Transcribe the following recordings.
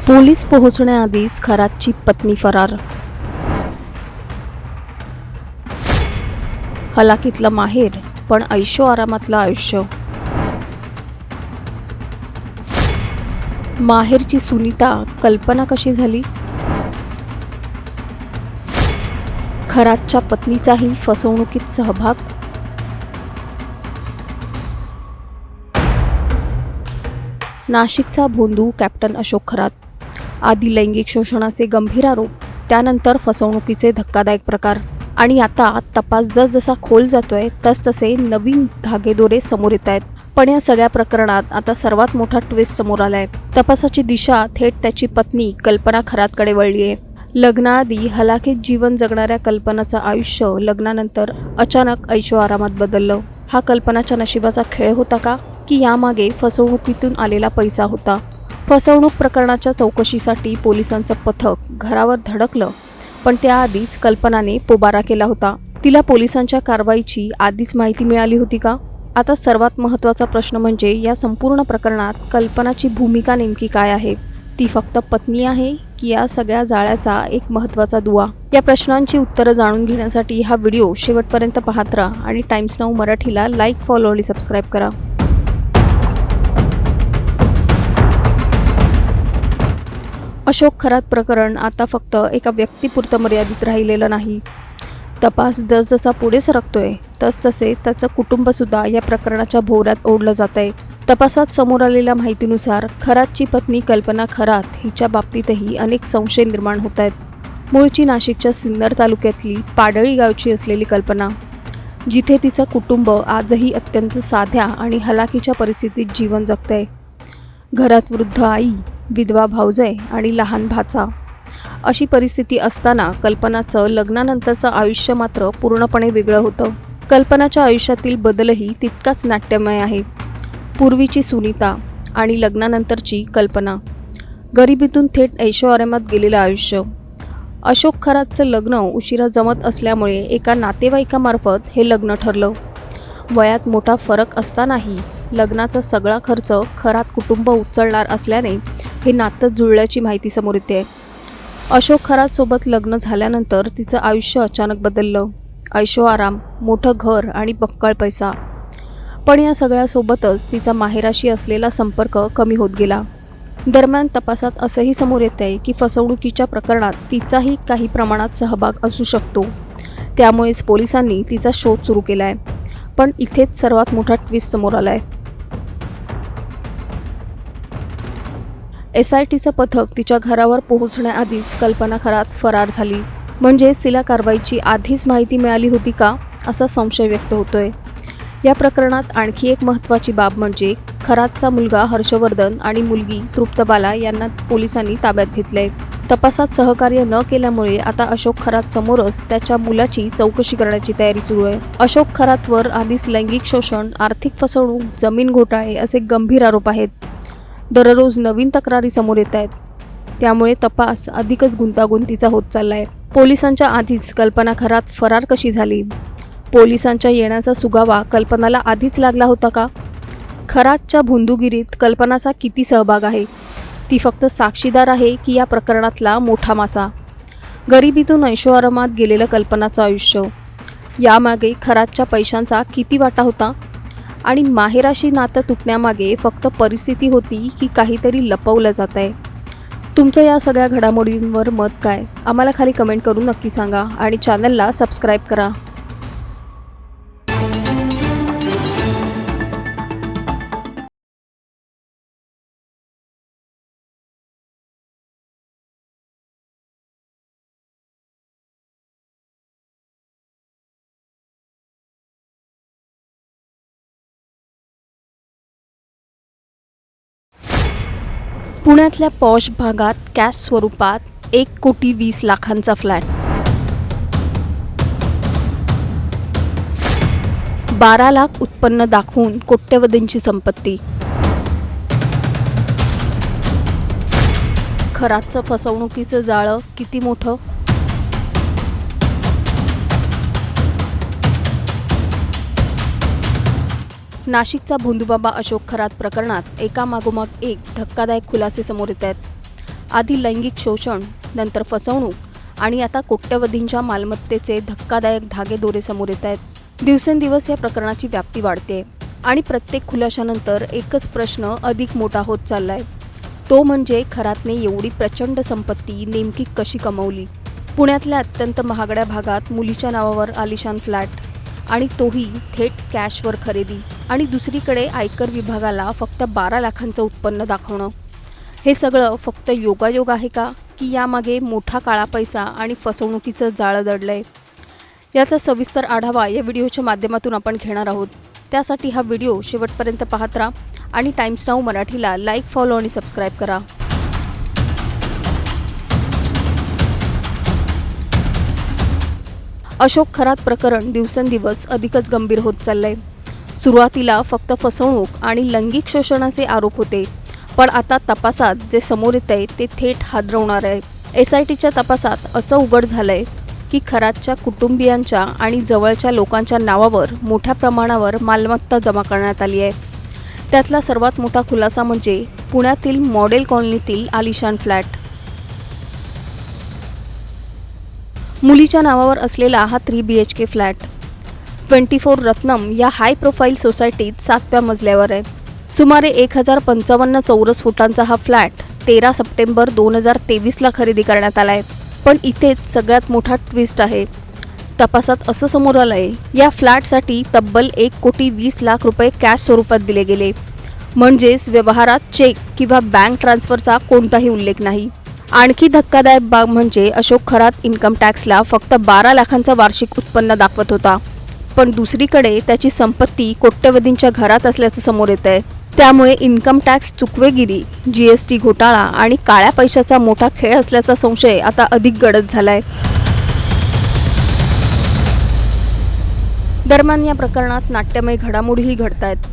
Police पोहोचण्याआधीच खरातची पत्नी फरार. हलाखीतलं माहेर पण ऐशो आरामातलं आयुष्य. माहेरची सुनीता कल्पना कशी झाली? खरातच्या पत्नीचाही फसवणुकीत सहभाग. नाशिकचा भोंदू कॅप्टन अशोक खरात. आधी लैंगिक शोषणाचे गंभीर आरोप, त्यानंतर फसवणुकीचे धक्कादायक प्रकार आणि आता तपास जसजसा खोल जातोय तसतसे नवीन धागेदोरे समोर येत आहेत. पण या सगळ्या प्रकरणात आता सर्वात मोठा ट्विस्ट समोर आलाय. तपासाची दिशा थेट त्याची पत्नी कल्पना खरातकडे वळली आहे. लग्नाआधी हलाखीत जीवन जगणाऱ्या कल्पनाचं आयुष्य लग्नानंतर अचानक ऐशो आरामात बदललं. हा कल्पनाच्या नशिबाचा खेळ होता का, की यामागे फसवणुकीतून आलेला पैसा होता? फसवणूक प्रकरणाच्या चौकशीसाठी पोलिसांचं पथक घरावर धडकलं, पण त्याआधीच कल्पनाने पोबारा केला होता. तिला पोलिसांच्या कारवाईची आधीच माहिती मिळाली होती का? आता सर्वात महत्त्वाचा प्रश्न म्हणजे या संपूर्ण प्रकरणात कल्पनाची भूमिका नेमकी काय आहे? ती फक्त पत्नी आहे की या सगळ्या जाळ्याचा एक महत्त्वाचा दुवा? या प्रश्नांची उत्तरं जाणून घेण्यासाठी हा व्हिडिओ शेवटपर्यंत पाहत राहा आणि टाइम्स नाऊ मराठीला लाईक, फॉलो आणि सबस्क्राईब करा. अशोक खरात प्रकरण आता फक्त एका व्यक्तीपुरतं मर्यादित राहिलेलं नाही. तपास जसजसा पुढे सरकतोय तसतसे त्याचं कुटुंबसुद्धा या प्रकरणाच्या भोवऱ्यात ओढलं जात आहे. तपासात समोर आलेल्या माहितीनुसार खरातची पत्नी कल्पना खरात हिच्या बाबतीतही अनेक संशय निर्माण होत आहेत. मूळची नाशिकच्या सिन्नर तालुक्यातली पाडळी गावची असलेली कल्पना, जिथे तिचं कुटुंब आजही अत्यंत साध्या आणि हलाखीच्या परिस्थितीत जीवन जगतंय. घरात वृद्ध आई, विधवा भावजय आणि लहान भाचा अशी परिस्थिती असताना कल्पनाचं लग्नानंतरचं आयुष्य मात्र पूर्णपणे वेगळं होतं. कल्पनाच्या आयुष्यातील बदलही तितकाच नाट्यमय आहे. पूर्वीची सुनीता आणि लग्नानंतरची कल्पना. गरिबीतून थेट ऐशो आरामात गेलेलं आयुष्य. अशोक खरातचं लग्न उशिरा जमत असल्यामुळे एका नातेवाईकामार्फत हे लग्न ठरलं. वयात मोठा फरक असतानाही लग्नाचा सगळा खर्च खरात कुटुंब उचलणार असल्याने हे नातं जुळल्याची माहिती समोर येते. अशोक खरातसोबत लग्न झाल्यानंतर तिचं आयुष्य अचानक बदललं. ऐशो आराम, मोठं घर आणि बक्कळ पैसा. पण या सगळ्यासोबतच तिचा माहेराशी असलेला संपर्क कमी होत गेला. दरम्यान तपासात असंही समोर येतंय की फसवणुकीच्या प्रकरणात तिचाही काही प्रमाणात सहभाग असू शकतो. त्यामुळेच पोलिसांनी तिचा शोध सुरू केलाय. पण इथेच सर्वात मोठा ट्विस्ट समोर आलाय. SITचं पथक तिच्या घरावर पोहोचण्याआधीच कल्पना खरात फरार झाली. म्हणजेच तिला कारवाईची आधीच माहिती मिळाली होती का, असा संशय व्यक्त होतोय. या प्रकरणात आणखी एक महत्त्वाची बाब म्हणजे खरातचा मुलगा हर्षवर्धन आणि मुलगी तृप्तबाला यांना पोलिसांनी ताब्यात घेतलंय. तपासात सहकार्य न केल्यामुळे आता अशोक खरात समोरच त्याच्या मुलाची चौकशी करण्याची तयारी सुरू आहे. अशोक खरातवर आधीच लैंगिक शोषण, आर्थिक फसवणूक, जमीन घोटाळे असे गंभीर आरोप आहेत. दररोज नवीन तक्रारी समोर येत आहेत. त्यामुळे तपास अधिकच गुंतागुंतीचा होत चाललाय. पोलिसांच्या आधीच कल्पना खरात फरार कशी झाली? पोलिसांच्या येण्याचा सुगावा कल्पनाला आधीच लागला होता का? खरातच्या भोंदूगिरीत कल्पनाचा किती सहभाग आहे? ती फक्त साक्षीदार आहे की या प्रकरणातला मोठा मासा? गरिबीतून ऐशो आरामात गेलेलं कल्पनाचं आयुष्य, यामागे खरातच्या पैशांचा किती वाटा होता? आणि माहेराशी नातं तुटण्यामागे फक्त परिस्थिती होती की काहीतरी लपवलं जात आहे? तुमचं या सगळ्या घडामोडींवर मत काय? आम्हाला खाली कमेंट करून नक्की सांगा आणि चॅनलला सबस्क्राईब करा. पुण्यातल्या पॉश भागात कॅश स्वरूपात 1,20,00,000चा फ्लॅट. 12 लाख उत्पन्न दाखवून कोट्यवधींची संपत्ती. खरातचं फसवणुकीचं जाळं किती मोठं? नाशिकचा भोंदूबाबा अशोक खरात प्रकरणात एकामागोमाग एक धक्कादायक खुलासे समोर येत आहेत. आधी लैंगिक शोषण, नंतर फसवणूक आणि आता कोट्यवधींच्या मालमत्तेचे धक्कादायक धागेदोरे समोर येत आहेत। दिवसेंदिवस या प्रकरणाची व्याप्ती वाढते आणि प्रत्येक खुलाशानंतर एकच प्रश्न अधिक मोठा होत चाललाय, तो म्हणजे खरातने एवढी प्रचंड संपत्ती नेमकी कशी कमवली। पुण्यातल्या अत्यंत महागड्या भागात मुलीच्या नावावर आलिशान फ्लॅट आणि तोही थेट कॅशवर खरेदी, आणि दुसरीकडे आयकर विभागाला फक्त 12 लाखांचं उत्पन्न दाखवणं। हे सगळं फक्त योगायोग आहे का, की यामागे मोठा काळा पैसा आणि फसवणुकीचं जाळं दडलंय? याचा सविस्तर आढावा या व्हिडिओच्या माध्यमातून आपण घेणार आहोत। त्यासाठी हा व्हिडिओ शेवटपर्यंत पाहत राहा आणि टाइम्स नाऊ मराठीला लाईक, फॉलो आणि सबस्क्राईब करा। अशोक खरात प्रकरण दिवसेंदिवस अधिकच गंभीर होत चाललंय। सुरुवातीला फक्त फसवणूक आणि लैंगिक शोषणाचे आरोप होते, पण आता तपासात जे समोर येतंय ते थेट हादरवणार आहे। SITच्या तपासात असं उघड झालंय की खरातच्या कुटुंबियांच्या आणि जवळच्या लोकांच्या नावावर मोठ्या प्रमाणावर मालमत्ता जमा करण्यात आली आहे। त्यातला सर्वात मोठा खुलासा म्हणजे पुण्यातील मॉडेल कॉलनीतील आलिशान फ्लॅट। मुलीच्या नावावर असलेला हा 3 BHK फ्लॅट 24 रत्नम या हाय प्रोफाईल सोसायटीत 7व्या मजल्यावर आहे। सुमारे 1055 चौरस फुटांचा हा फ्लॅट 13 सप्टेंबर 2023ला खरेदी करण्यात आला आहे। पण इथेच सगळ्यात मोठा ट्विस्ट आहे। तपासात असं समोर आलंय, या फ्लॅटसाठी तब्बल 1,20,00,000 रुपये कॅश स्वरूपात दिले गेले, म्हणजेच व्यवहारात चेक किंवा बँक ट्रान्सफरचा कोणताही उल्लेख नाही। आणखी धक्कादायक बाब म्हणजे अशोक खरात इन्कम टॅक्सला फक्त 12 लाखांचं वार्षिक उत्पन्न दाखवत होता, पण दुसरीकडे त्याची संपत्ती कोट्यवधींच्या घरात असल्याचं समोर येत आहे। त्यामुळे इन्कम टॅक्स चुकवेगिरी, GST घोटाळा आणि काळ्या पैशाचा मोठा खेळ असल्याचा संशय आता अधिक गडद झालाय। दरम्यान या प्रकरणात नाट्यमय घडामोडीही घडतायत।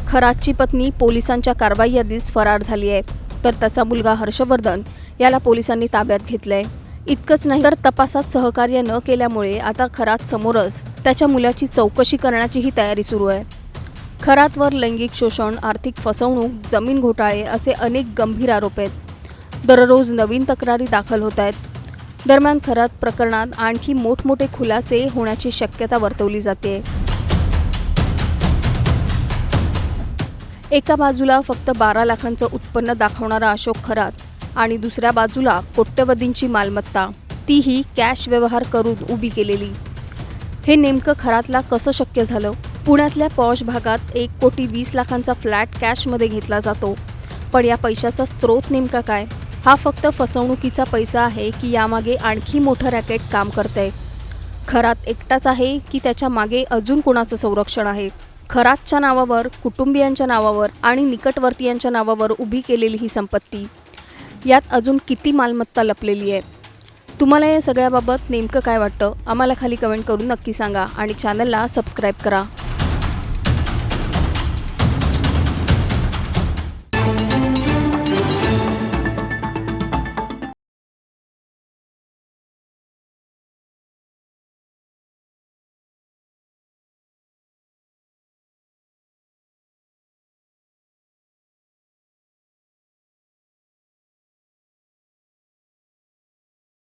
खरातची पत्नी पोलिसांच्या कारवाई यादीस फरार झाली आहे, तर त्याचा मुलगा हर्षवर्धन याला पोलिसांनी ताब्यात घेतलंय। इतकंच नाही तर तपासात सहकार्य न केल्यामुळे आता खरात समोरच त्याच्या मुलाची चौकशी करण्याचीही तयारी सुरू आहे। खरातवर लैंगिक शोषण, आर्थिक फसवणूक, जमीन घोटाळे असे अनेक गंभीर आरोप आहेत। दररोज नवीन तक्रारी दाखल होत आहेत। दरम्यान खरात प्रकरणात आणखी मोठमोठे खुलासे होण्याची शक्यता वर्तवली जाते। एका बाजूला फक्त 12 लाखांचं उत्पन्न दाखवणारा अशोक खरात आणि दुसऱ्या बाजूला कोट्यवधींची मालमत्ता, तीही कॅश व्यवहार करून उभी केलेली। हे नेमकं खरातला कसं शक्य झालं? पुण्यातल्या पॉश भागात 1,20,00,000चा फ्लॅट कॅशमध्ये घेतला जातो, पण या पैशाचा स्रोत नेमका काय? हा फक्त फसवणुकीचा पैसा आहे की यामागे आणखी मोठं रॅकेट काम करतंय? खरात एकटाच आहे की त्याच्या मागे अजून कोणाचं संरक्षण आहे? खरातच्या नावावर, कुटुंबियांच्या नावावर आणि निकटवर्तीयांच्या नावावर उभी केलेली ही संपत्ती, यात अजून किती मालमत्ता लपलेली आहे? तुम्हाला या सगळ्याबाबत नेमकं काय वाटतं? आम्हाला खाली कमेंट करून नक्की सांगा आणि चॅनलला सबस्क्राईब करा।